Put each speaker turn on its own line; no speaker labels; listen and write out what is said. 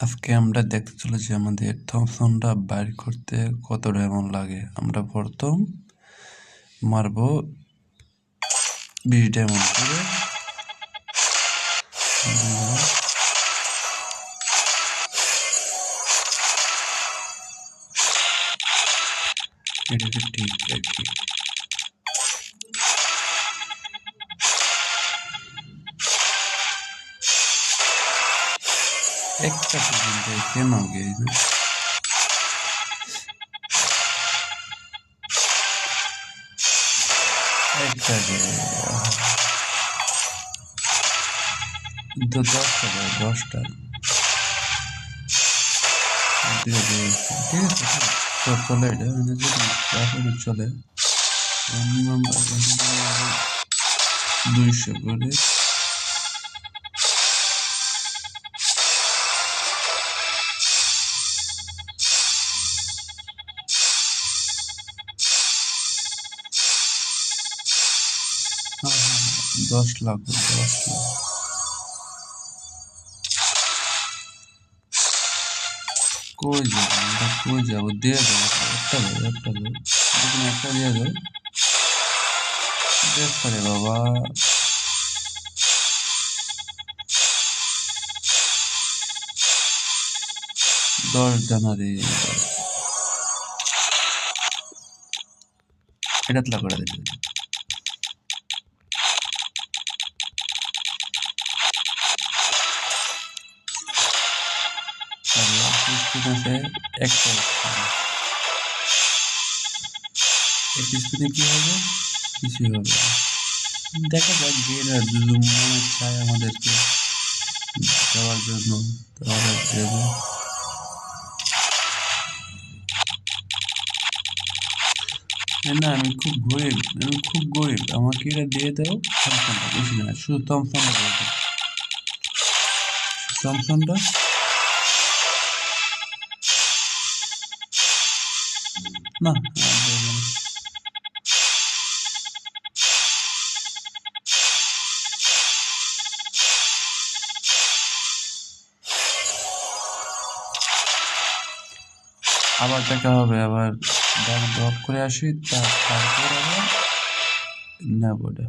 আজকে আমরা দেখতে চলেছি আমাদের থমসনটা বাইর করতে কত ডায়মন্ড লাগে। আমরা প্রথম মারবো 20 ডায়মন্ড করে। এটা ঠিক আর কি। একটা পর্যন্ত কেন গেই না? একটা দশটা 10টা ঠিক আছে, তো চলে এটা যদি চলে 200 করে। হ্যাঁ 10 লাখ কই যাবো দিয়ে দেবো একটা দিয়ে দেবো দেখতে রে বাবা। 10 জানুয়ারি এটা তলা করে দেবে। স্পিনে কি হবে? কিছুই হবে দেখা যাক গেরা মনে চায় আমাদেরকে দেওয়ার জন্য তাহলে দেবে। না আমি খুব গরিব আমাকে এটা দিয়ে দাও। থমসনটা বেশি না, শুধু থমসনটা দিয়ে দাও। থমসনটা না আবার দেখা হবে, আবার ড্রপ করে আসি তারপর আবার নেবো এটা।